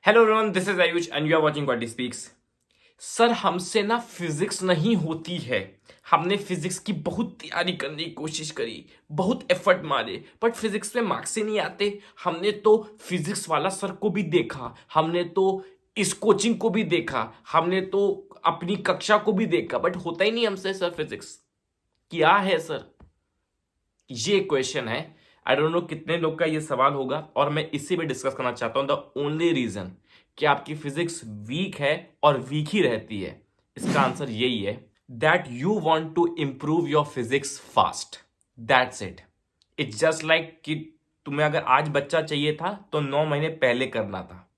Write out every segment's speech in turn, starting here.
Hello everyone, this is Ayush and you are watching Goddy speaks. Sir हमसे ना physics नहीं होती है। हमने फिजिक्स की बहुत तैयारी करने की कोशिश करी, बहुत एफर्ट मारे, बट फिजिक्स में मार्क्स ही नहीं आते। हमने तो फिजिक्स वाला सर को भी देखा, हमने तो इस कोचिंग को भी देखा, हमने तो अपनी कक्षा को भी देखा, बट होता ही नहीं हमसे सर फिजिक्स। क्या है सर? ये क्वेश्चन है। आई डोंट नो कितने लोग का ये सवाल होगा और मैं इसी पे डिस्कस करना चाहता हूं। द ओनली रीजन कि आपकी फिजिक्स वीक है और वीक ही रहती है, इसका आंसर यही है that you want to improve your physics fast. That's it. It's just like कि तुम्हें अगर आज बच्चा चाहिए था तो 9 महीने पहले करना था,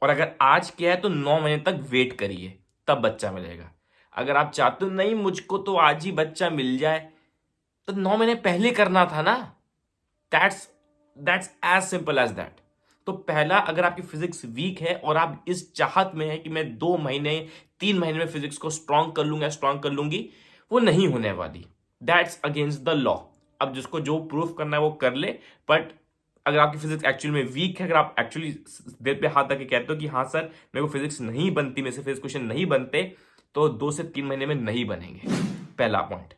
और अगर आज किया है तो 9 महीने तक वेट करिए, तब बच्चा मिलेगा। अगर आप चाहते हो नहीं मुझको तो आज ही बच्चा मिल जाए, तो 9 महीने पहले करना था ना। That's that's as simple as that. तो पहला, अगर आपकी फिजिक्स वीक है और आप इस चाहत में है कि मैं 2 महीने 3 महीने में फिजिक्स को स्ट्रांग कर लूंगा, स्ट्रांग कर लूंगी, वो नहीं होने वाली। That's against the law. अब जिसको जो प्रूफ करना है वो कर ले, बट अगर आपकी फिजिक्स एक्चुअली में वीक है, अगर आप एक्चुअली दिल पे हाथ रख के कहते हो कि हाँ सर मेरे को फिजिक्स नहीं बनती, मेरे से फिजिक्स क्वेश्चन नहीं बनते, तो 2 से 3 महीने में नहीं बनेंगे। पहला पॉइंट।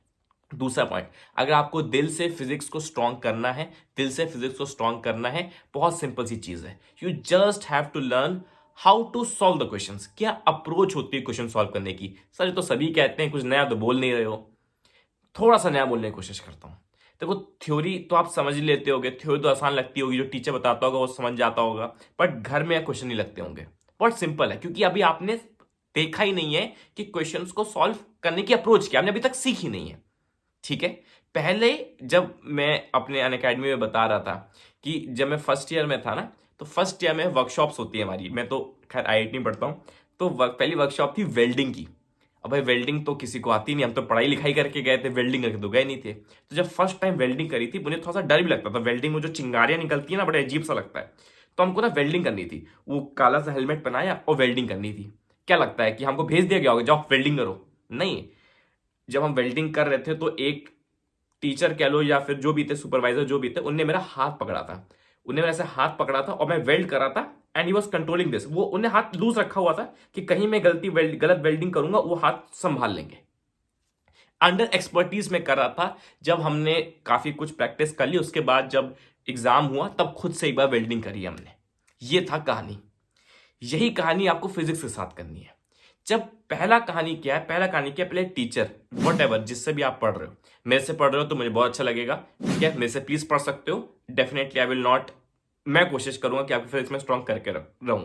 दूसरा पॉइंट, अगर आपको दिल से फिजिक्स को स्ट्रांग करना है, दिल से फिजिक्स को स्ट्रांग करना है, बहुत सिंपल सी चीज है। You just have to learn how to solve the questions. क्या अप्रोच होती है क्वेश्चन सॉल्व करने की? सर ये तो सभी कहते हैं, कुछ नया तो बोल नहीं रहे हो। थोड़ा सा नया बोलने की कोशिश करता हूं। देखो, थ्योरी तो आप समझ ही लेते होगे, थ्योरी तो आसान लगती होगी, जो टीचर बताता होगा वो समझ जाता होगा, बट घर में क्वेश्चन नहीं लगते होंगे। बहुत सिंपल है, क्योंकि अभी आपने देखा ही नहीं है कि क्वेश्चंस को सॉल्व करने की अप्रोच क्या, आपने अभी तक सीखी नहीं है। ठीक है। पहले जब मैं अपने अनअकैडमी में बता रहा था कि जब मैं फर्स्ट ईयर में था ना, तो फर्स्ट ईयर में वर्कशॉप्स होती है हमारी। मैं तो खैर आईआईटी में पढ़ता हूँ, तो पहली वर्कशॉप थी वेल्डिंग की। अब भाई वेल्डिंग तो किसी को आती नहीं, हम तो पढ़ाई लिखाई करके गए थे, वेल्डिंग करके तो गए नहीं थे। तो जब फर्स्ट टाइम वेल्डिंग करी थी, मुझे थोड़ा सा डर भी लगता था। वेल्डिंग में जो चिंगारियां निकलती है ना, बड़ा अजीब सा लगता है। तो हमको ना वेल्डिंग करनी थी, वो काला सा हेलमेट पहनाया और वेल्डिंग करनी थी। क्या लगता है कि हमको भेज दिया गया होगा जाओ वेल्डिंग करो? नहीं। जब हम वेल्डिंग कर रहे थे तो एक टीचर कह लो या फिर जो भी थे, सुपरवाइजर जो भी थे, उनने मेरा हाथ पकड़ा था। उन्हें मेरा ऐसे हाथ पकड़ा था और मैं वेल्ड कर रहा था, and he was controlling this. वो उन्हें हाथ लूज रखा हुआ था कि कहीं मैं गलत वेल्डिंग करूंगा वो हाथ संभाल लेंगे। अंडर एक्सपर्टीज में कर रहा था। जब हमने काफी कुछ प्रैक्टिस कर ली, उसके बाद जब एग्जाम हुआ तब खुद से एक बार वेल्डिंग करी हमने। ये था कहानी। यही कहानी आपको फिजिक्स के साथ करनी है। जब पहला कहानी क्या है, पहले टीचर वट एवर जिससे भी आप पढ़ रहे हो, मेरे से पढ़ रहे हो तो मुझे बहुत अच्छा लगेगा, ठीक है, मेरे से प्लीज पढ़ सकते हो। डेफिनेटली आई विल नॉट, मैं कोशिश करूंगा कि आपकी फिजिक्स में स्ट्रांग करके रहूं।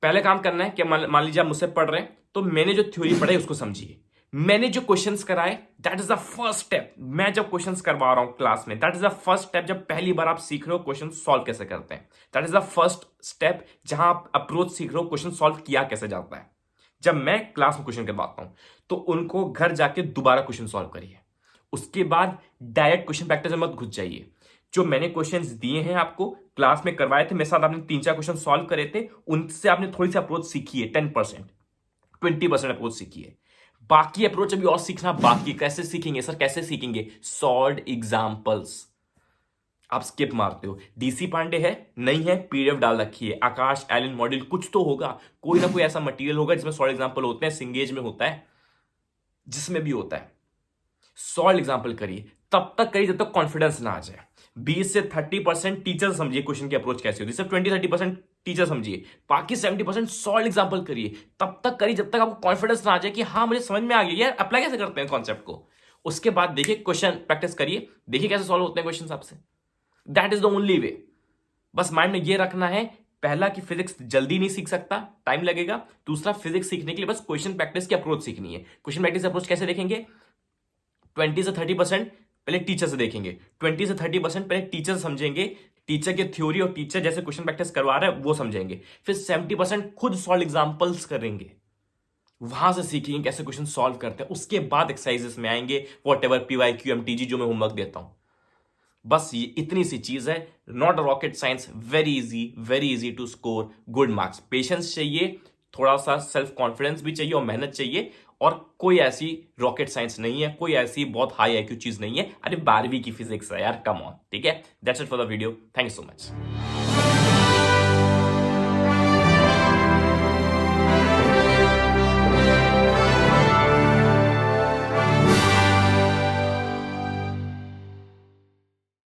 पहले काम करना है कि मान लीजिए आप मुझसे पढ़ रहे हैं, तो मैंने जो थ्योरी पढ़ाई उसको समझिए। मैंने जो क्वेश्चंस कराए, that is the first step. मैं जब क्वेश्चंस करवा रहा हूं क्लास में, that is the first step. जब पहली बार आप सीख रहे हो क्वेश्चन सॉल्व कैसे करते हैं, that is the first step, जहां आप अप्रोच सीख रहे हो क्वेश्चन सॉल्व किया कैसे जाता है। जब मैं क्लास में क्वेश्चन करवाता हूं तो उनको घर जाके दोबारा क्वेश्चन सॉल्व करिए। उसके बाद डायरेक्ट क्वेश्चन प्रैक्टिस में मत घुस जाइए। जो मैंने क्वेश्चंस दिए हैं आपको, क्लास में करवाए थे, मेरे साथ आपने 3-4 क्वेश्चन सॉल्व करे थे, उनसे आपने थोड़ी सी अप्रोच सीखी है, 10% 20% अप्रोच सीखी है। बाकी अप्रोच अभी और सीखना बाकी। कैसे सीखेंगे सर, कैसे सीखेंगे? Solve examples. आप स्किप मारते हो। डीसी पांडे है नहीं है, पीडीएफ डाल रखी है। आकाश एलन मॉड्यूल कुछ तो होगा, कोई ना कोई ऐसा मटेरियल होगा जिसमें सॉल्व एग्जाम्पल होते हैं। सिंगेज में होता है, जिसमें भी होता है। सॉल्व एग्जाम्पल करिए, तब तक करिए जब तक कॉन्फिडेंस ना आ जाए। 20 से 30% टीचर समझिए क्वेश्चन की अप्रोच कैसे होती है, सिर्फ 20-30% टीचर समझिए, बाकी 70% सॉल्व एग्जाम्पल करिए। तब तक करिए जब तक आपको कॉन्फिडेंस ना आ जाए कि हाँ मुझे समझ में आ गया यार, अप्लाई कैसे करते हैं कॉन्सेप्ट को। उसके बाद देखिए क्वेश्चन प्रैक्टिस करिए, देखिए कैसे सॉल्व होते हैं क्वेश्चन आपसे। That is the only way. बस माइंड में ये रखना है, पहला कि फिजिक्स जल्दी नहीं सीख सकता, टाइम लगेगा। दूसरा, फिजिक्स सीखने के लिए बस क्वेश्चन प्रैक्टिस की अप्रोच सीखनी है। क्वेश्चन प्रैक्टिस अप्रोच कैसे देखेंगे? 20 से 30% पहले टीचर से देखेंगे, 20 से 30% पहले टीचर समझेंगे, टीचर की थ्योरी और टीचर जैसे क्वेश्चन प्रैक्टिस करवा रहा है वो समझेंगे। फिर 70% खुद सॉल्व एग्जाम्पल्स करेंगे, वहां से सीखेंगे कैसे क्वेश्चन सॉल्व करते हैं। उसके बाद एक्सरसाइजेस में आएंगे, वॉट एवर PYQ MTG जो मैं होमवर्क देता हूं। बस ये इतनी सी चीज है, not rocket science, very easy to score good marks. Patience चाहिए, थोड़ा सा सेल्फ कॉन्फिडेंस भी चाहिए और मेहनत चाहिए, और कोई ऐसी रॉकेट साइंस नहीं है, कोई ऐसी बहुत हाई IQ चीज नहीं है। अरे 12वीं की फिजिक्स है यार, कम ऑन। ठीक है, that's it for the video, thank you so much.